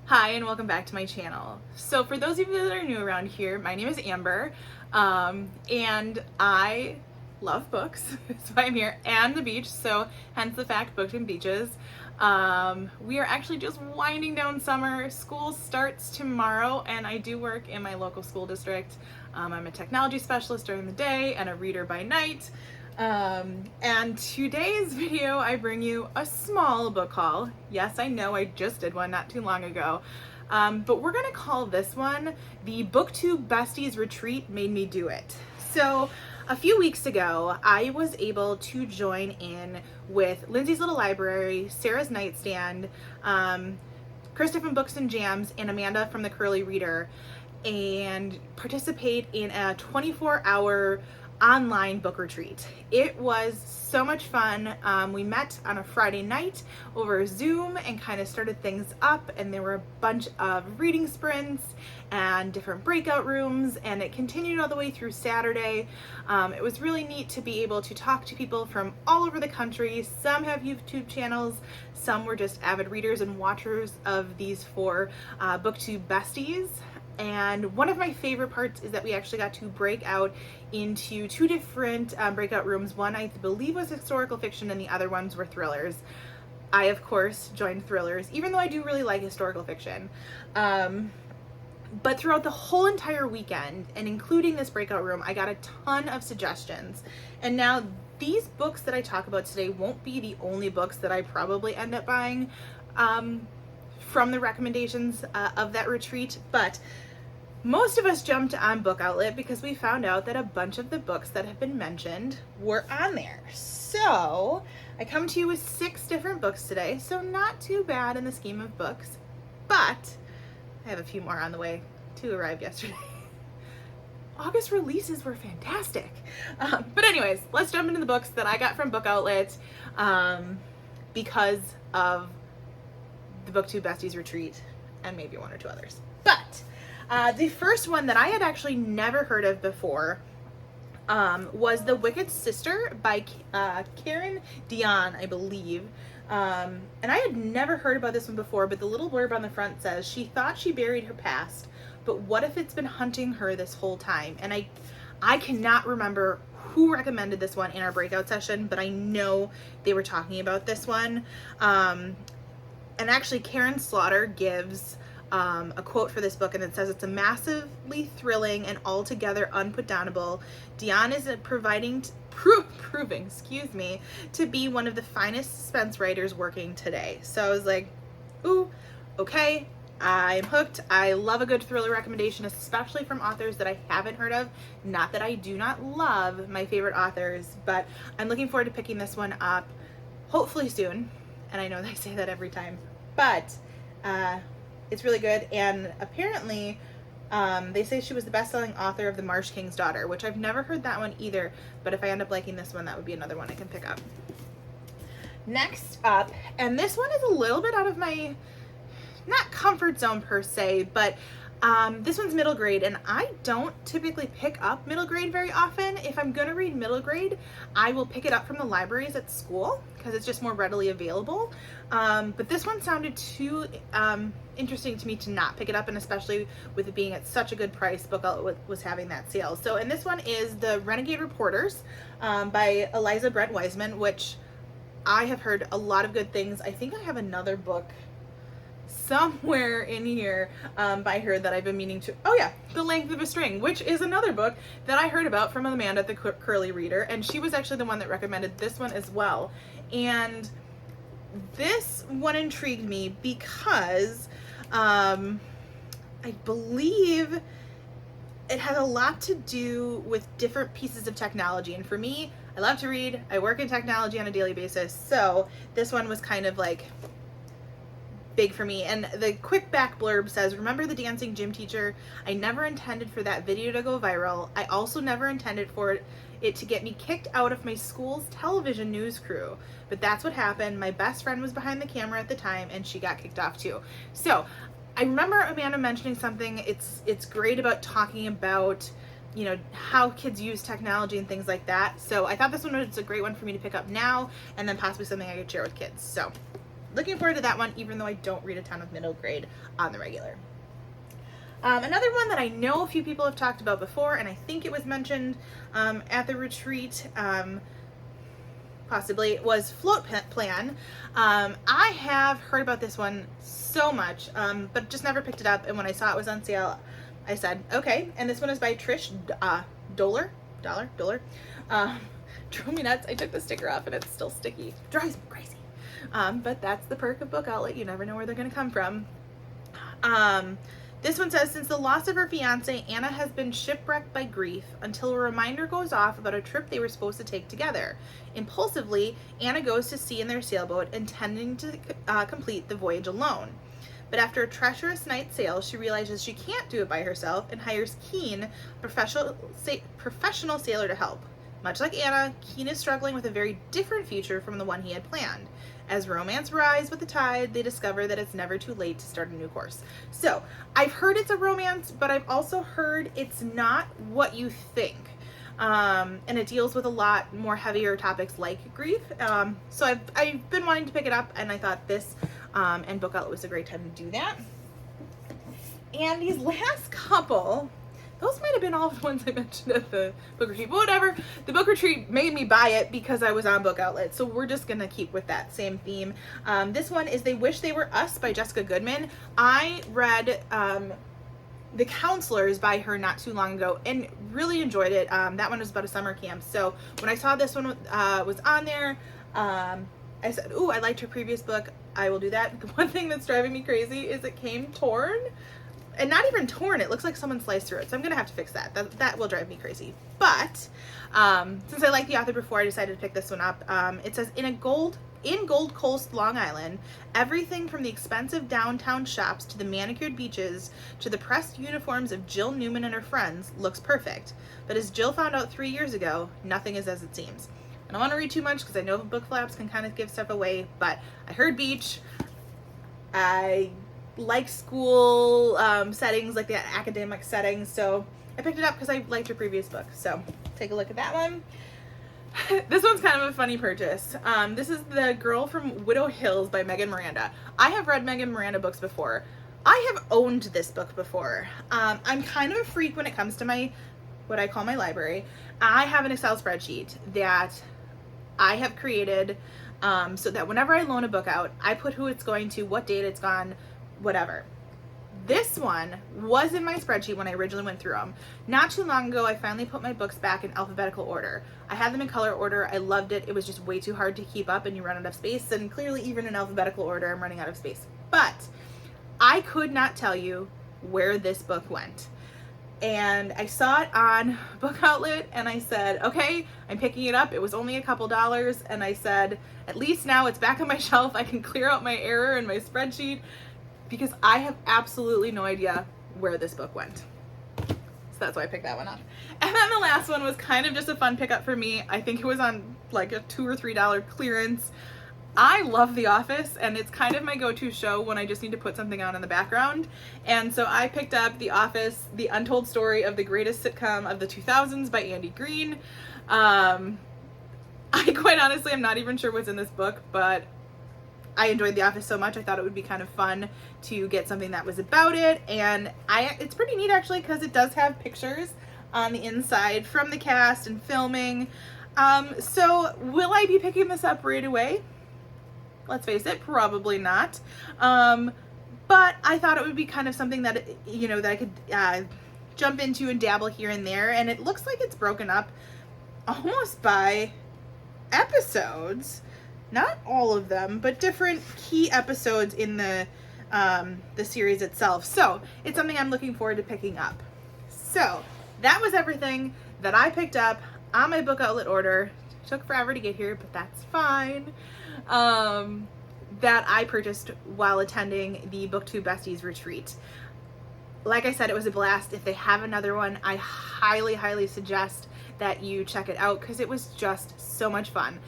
Hi, and welcome back to my channel. So for those of you that are new around here, my name is Amber, and I love books, that's why I'm here, and the beach, so hence the fact Booked and Beaches. We are actually just winding down summer. School starts tomorrow, and I do work in my local school district. I'm a technology specialist during the day and a reader by night. And today's video, I bring you a small book haul. Yes, I know I just did one not too long ago. But we're gonna call this one the Booktube Besties Retreat Made Me Do It. So a few weeks ago, I was able to join in with Lindsay's Little Library, Sarah's Nightstand, Krista from Books and Jams, and Amanda from the Curly Reader, and participate in a 24-hour online book retreat. It was so much fun. We met on a Friday night over Zoom and kind of started things up, and there were a bunch of reading sprints and different breakout rooms, and it continued all the way through Saturday. It was really neat to be able to talk to people from all over the country. Some have YouTube channels, some were just avid readers and watchers of these four Booktube besties. And one of my favorite parts is that we actually got to break out into two different breakout rooms. One I believe was historical fiction and the other ones were thrillers. I, of course, joined thrillers, even though I do really like historical fiction. But throughout the whole entire weekend, and including this breakout room, I got a ton of suggestions. And now these books that I talk about today won't be the only books that I probably end up buying from the recommendations of that retreat, but most of us jumped on Book Outlet because we found out that a bunch of the books that have been mentioned were on there. So I come to you with 6 different books today, so not too bad in the scheme of books, but I have a few more on the way. 2 arrived yesterday. August releases were fantastic. But anyways, let's jump into the books that I got from Book Outlet because of the Booktube Besties Retreat and maybe 1 or 2 others. But the first one that I had actually never heard of before was The Wicked Sister by Karen Dionne, I believe. And I had never heard about this one before, but the little blurb on the front says, she thought she buried her past, but what if it's been hunting her this whole time? And I cannot remember who recommended this one in our breakout session, but I know they were talking about this one. And actually Karen Slaughter gives a quote for this book, and it says, it's a massively thrilling and altogether unputdownable. Dionne is proving, excuse me, to be one of the finest suspense writers working today. So I was like, ooh, okay, I'm hooked. I love a good thriller recommendation, especially from authors that I haven't heard of. Not that I do not love my favorite authors, but I'm looking forward to picking this one up hopefully soon. And I know they say that every time, but it's really good. And apparently they say she was the best-selling author of The Marsh King's Daughter, which I've never heard that one either, but if I end up liking this one, that would be another one I can pick up. Next up, and this one is a little bit out of my, not comfort zone per se, but this one's middle grade, and I don't typically pick up middle grade very often. If I'm gonna read middle grade, I will pick it up from the libraries at school because it's just more readily available. But this one sounded too interesting to me to not pick it up, and especially with it being at such a good price, Book Outlet was having that sale. So, and this one is The Renegade Reporters by Elissa Brent Weissman, which I have heard a lot of good things. I think I have another book somewhere in here by her that I've been meaning to. Oh yeah, The Length of a String, which is another book that I heard about from Amanda at the Curly Reader, and she was actually the one that recommended this one as well. And this one intrigued me because I believe it has a lot to do with different pieces of technology, and for me, I love to read, I work in technology on a daily basis, so this one was kind of like big for me. And the quick back blurb says, remember the dancing gym teacher? I never intended for that video to go viral. I also never intended for it to get me kicked out of my school's television news crew, but that's what happened. My best friend was behind the camera at the time and she got kicked off too. So I remember Amanda mentioning something. It's great about talking about, you know, how kids use technology and things like that. So I thought this one was a great one for me to pick up now, and then possibly something I could share with kids. So looking forward to that one, even though I don't read a ton of middle grade on the regular. Another one that I know a few people have talked about before, and I think it was mentioned at the retreat, possibly, was Float Plan. I have heard about this one so much, but just never picked it up, and when I saw it was on sale, I said, okay. And this one is by Trish Doller. Drove me nuts. I took the sticker off and it's still sticky. Drives me crazy. But that's the perk of Book Outlet. You never know where they're going to come from. This one says, since the loss of her fiance, Anna has been shipwrecked by grief until a reminder goes off about a trip they were supposed to take together. Impulsively, Anna goes to sea in their sailboat, intending to complete the voyage alone. But after a treacherous night sail, she realizes she can't do it by herself and hires Keen, professional sailor, to help. Much like Anna, Keen is struggling with a very different future from the one he had planned. As romance rises with the tide, they discover that it's never too late to start a new course. So, I've heard it's a romance, but I've also heard it's not what you think. And it deals with a lot more heavier topics like grief. So I've been wanting to pick it up, and I thought this and Book Outlet was a great time to do that. And these last couple, those might have been all the ones I mentioned at the book retreat, but whatever. The book retreat made me buy it because I was on Book Outlet, so we're just gonna keep with that same theme. This one is They Wish They Were Us by Jessica Goodman. I read The Counselors by her not too long ago and really enjoyed it. That one was about a summer camp, so when I saw this one was on there, I said, ooh, I liked her previous book, I will do that. The one thing that's driving me crazy is it came torn. And not even torn, it looks like someone sliced through it. So I'm gonna have to fix that. That will drive me crazy. But since I liked the author before, I decided to pick this one up. It says, in Gold Coast, Long Island, everything from the expensive downtown shops to the manicured beaches to the pressed uniforms of Jill Newman and her friends looks perfect. But as Jill found out 3 years ago, nothing is as it seems. I don't want to read too much because I know book flaps can kind of give stuff away, but I heard beach. I like school settings, like the academic settings, so I picked it up because I liked her previous book. So take a look at that one. This one's kind of a funny purchase. This is The Girl from Widow Hills by Megan Miranda. I have read Megan Miranda books before. I have owned this book before. I'm kind of a freak when it comes to what I call my library. I have an Excel spreadsheet that I have created so that whenever I loan a book out, I put who it's going to, what date it's gone, whatever. This one was in my spreadsheet when I originally went through them. Not too long ago, I finally put my books back in alphabetical order. I had them in color order. I loved it. It was just way too hard to keep up and you run out of space. And clearly, even in alphabetical order, I'm running out of space. But I could not tell you where this book went. And I saw it on Book Outlet and I said, okay, I'm picking it up. It was only a couple dollars. And I said, at least now it's back on my shelf. I can clear out my error in my spreadsheet, because I have absolutely no idea where this book went. So that's why I picked that one up. And then the last one was kind of just a fun pickup for me. I think it was on like a $2 or $3 clearance. I love The Office, and it's kind of my go-to show when I just need to put something on in the background. And so I picked up The Office, The Untold Story of the Greatest Sitcom of the 2000s by Andy Green. I quite honestly am not even sure what's in this book, but I enjoyed The Office so much, I thought it would be kind of fun to get something that was about it. And it's pretty neat actually, because it does have pictures on the inside from the cast and filming. So will I be picking this up right away? Let's face it, probably not. But I thought it would be kind of something that, that I could jump into and dabble here and there. And it looks like it's broken up almost by episodes. Not all of them, but different key episodes in the series itself. So it's something I'm looking forward to picking up. So that was everything that I picked up on my Book Outlet order. It took forever to get here, but that's fine. That I purchased while attending the Booktube Besties Retreat. Like I said, it was a blast. If they have another one, I highly, highly suggest that you check it out because it was just so much fun.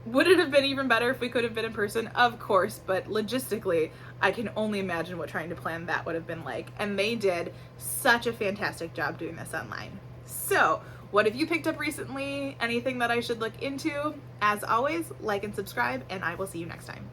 Would it have been even better if we could have been in person? Of course, but logistically, I can only imagine what trying to plan that would have been like. And they did such a fantastic job doing this online. So, what have you picked up recently? Anything that I should look into? As always, like and subscribe, and I will see you next time.